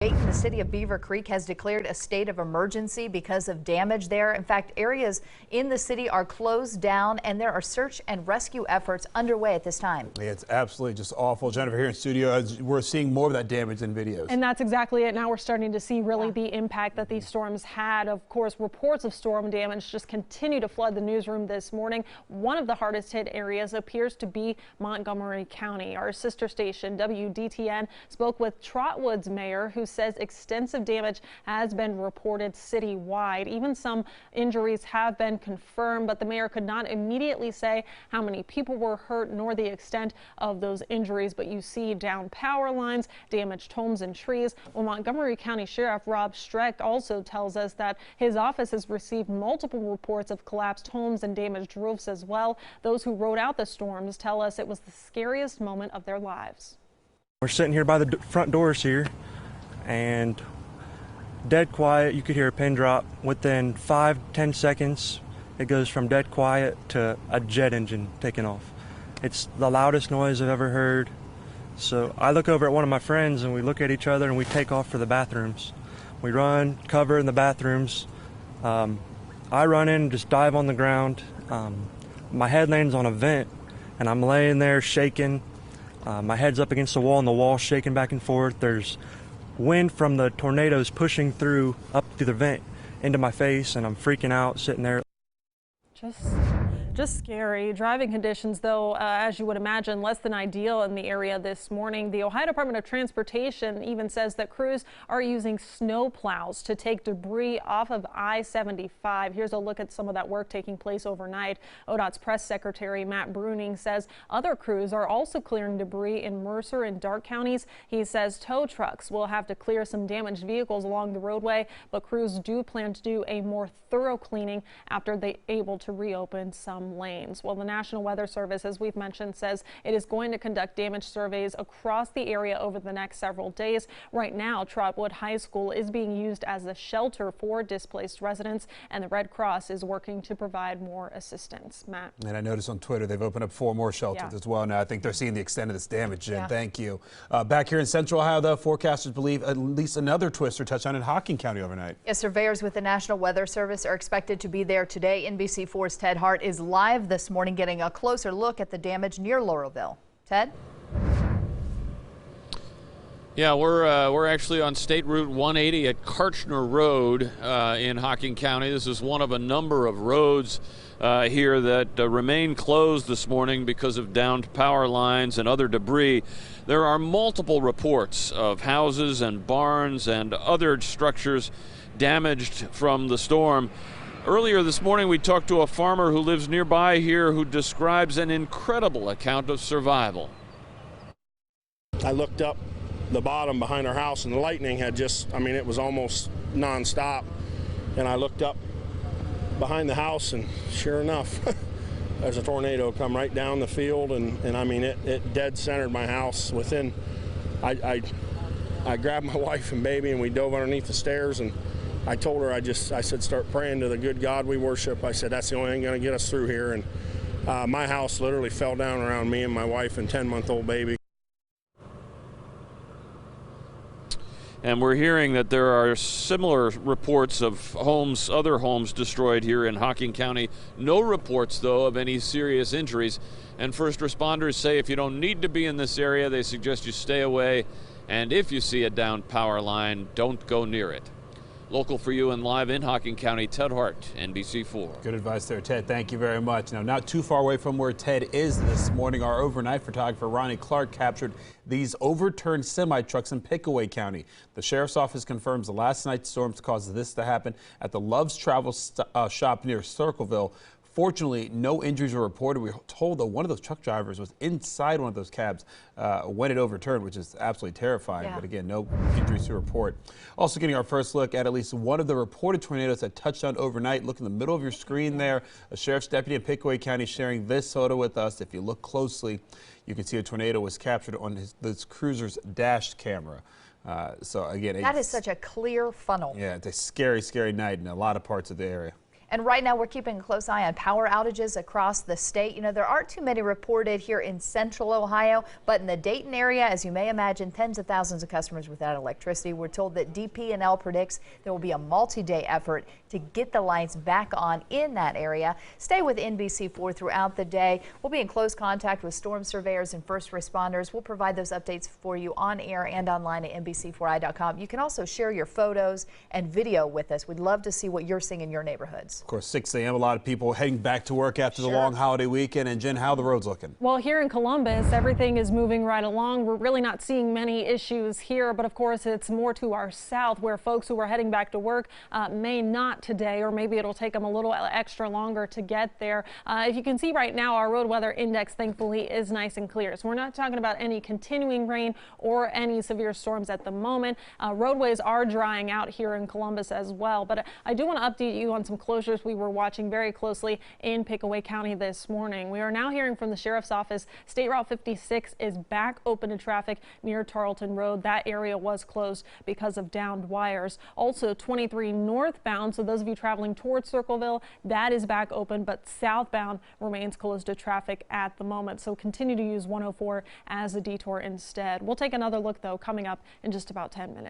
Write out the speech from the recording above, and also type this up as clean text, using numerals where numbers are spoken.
Dayton, the city of Beaver Creek has declared a state of emergency because of damage there. In fact, areas in the city are closed down and there are search and rescue efforts underway at this time. Yeah, it's absolutely just awful. Jennifer, here in studio, we're seeing more of that damage in videos. And that's exactly it. Now we're starting to see really the impact that these storms had. Of course, reports of storm damage just continue to flood the newsroom this morning. One of the hardest hit areas appears to be Montgomery County. Our sister station, WDTN, spoke with Trotwood's mayor, who says extensive damage has been reported citywide. Even some injuries have been confirmed, but the mayor could not immediately say how many people were hurt nor the extent of those injuries. But you see downed power lines, damaged homes and trees. Well, Montgomery County Sheriff Rob Streck also tells us that his office has received multiple reports of collapsed homes and damaged roofs as well. Those who rode out the storms tell us it was the scariest moment of their lives. We're sitting here by the front doors here, and dead quiet. You could hear a pin drop. Within 5-10 seconds, it goes from dead quiet to a jet engine taking off. It's the loudest noise I've ever heard. So I look over at one of my friends, and we look at each other, and we take off for the bathrooms. We run, cover in the bathrooms. I run in and just dive on the ground. My head lands on a vent, and I'm laying there shaking. My head's up against the wall, and the wall's shaking back and forth. There's wind from the tornadoes pushing through up through the vent into my face, and I'm freaking out sitting there. Just scary. Driving conditions, though, as you would imagine, less than ideal in the area this morning. The Ohio Department of Transportation even says that crews are using snow plows to take debris off of I-75. Here's a look at some of that work taking place overnight. ODOT's press secretary Matt Bruning says other crews are also clearing debris in Mercer and Darke counties. He says tow trucks will have to clear some damaged vehicles along the roadway, but crews do plan to do a more thorough cleaning after they're able to reopen some lanes. Well, the National Weather Service, as we've mentioned, says it is going to conduct damage surveys across the area over the next several days. Right now, Trotwood High School is being used as a shelter for displaced residents, and the Red Cross is working to provide more assistance. Matt. And I noticed on Twitter they've opened up 4 more shelters as well. Now I think they're seeing the extent of this damage. Jen, thank you. Back here in Central Ohio, though, forecasters believe at least another twister touchdown in Hocking County overnight. Yes, surveyors with the National Weather Service are expected to be there today. NBC4's Ted Hart is live this morning getting a closer look at the damage near Laurelville. Ted? Yeah, we're actually on State Route 180 at Karchner Road in Hocking County. This is one of a number of roads here that remain closed this morning because of downed power lines and other debris. There are multiple reports of houses and barns and other structures damaged from the storm. Earlier this morning, we talked to a farmer who lives nearby here who describes an incredible account of survival. I looked up the bottom behind our house, and the lightning had just, I mean, it was almost nonstop. And I looked up behind the house, and sure enough, there's a tornado come right down the field, and I mean, it dead centered my house. Within, I grabbed my wife and baby, and we dove underneath the stairs, and I told her, I said, start praying to the good God we worship. I said, that's the only thing going to get us through here. And my house literally fell down around me and my wife and 10-month-old baby. And we're hearing that there are similar reports of homes, other homes destroyed here in Hocking County. No reports, though, of any serious injuries. And first responders say if you don't need to be in this area, they suggest you stay away. And if you see a downed power line, don't go near it. Local for you and live in Hocking County, Ted Hart, NBC4. Good advice there, Ted. Thank you very much. Now, not too far away from where Ted is this morning, our overnight photographer Ronnie Clark captured these overturned semi-trucks in Pickaway County. The sheriff's office confirms the last night's storms caused this to happen at the Love's Travel shop near Circleville. Fortunately, no injuries were reported. We were told that one of those truck drivers was inside one of those cabs when it overturned, which is absolutely terrifying. But again, no injuries to report. Also getting our first look at least one of the reported tornadoes that touched down overnight. Look in the middle of your screen there. A sheriff's deputy in Pickaway County sharing this photo with us. If you look closely, you can see a tornado was captured on this cruiser's dash camera. So again, that is such a clear funnel. Yeah, it's a scary, scary night in a lot of parts of the area. And right now we're keeping a close eye on power outages across the state. You know, there aren't too many reported here in central Ohio, but in the Dayton area, as you may imagine, tens of thousands of customers without electricity. We're told that DP&L predicts there will be a multi-day effort to get the lights back on in that area. Stay with NBC4 throughout the day. We'll be in close contact with storm surveyors and first responders. We'll provide those updates for you on air and online at NBC4i.com. You can also share your photos and video with us. We'd love to see what you're seeing in your neighborhoods. Of course, 6 a.m. a lot of people heading back to work after the long holiday weekend. And Jen, how are the roads looking? Well, here in Columbus, everything is moving right along. We're really not seeing many issues here, but of course it's more to our south where folks who are heading back to work may not today, or maybe it'll take them a little extra longer to get there. If you can see right now, our road weather index thankfully is nice and clear. So we're not talking about any continuing rain or any severe storms at the moment. Roadways are drying out here in Columbus as well, but I do want to update you on some closures we were watching very closely in Pickaway County this morning. We are now hearing from the sheriff's office State Route 56 is back open to traffic near Tarleton Road. That area was closed because of downed wires. Also 23 northbound, so those of you traveling towards Circleville, that is back open, but southbound remains closed to traffic at the moment. So continue to use 104 as a detour instead. We'll take another look though coming up in just about 10 minutes.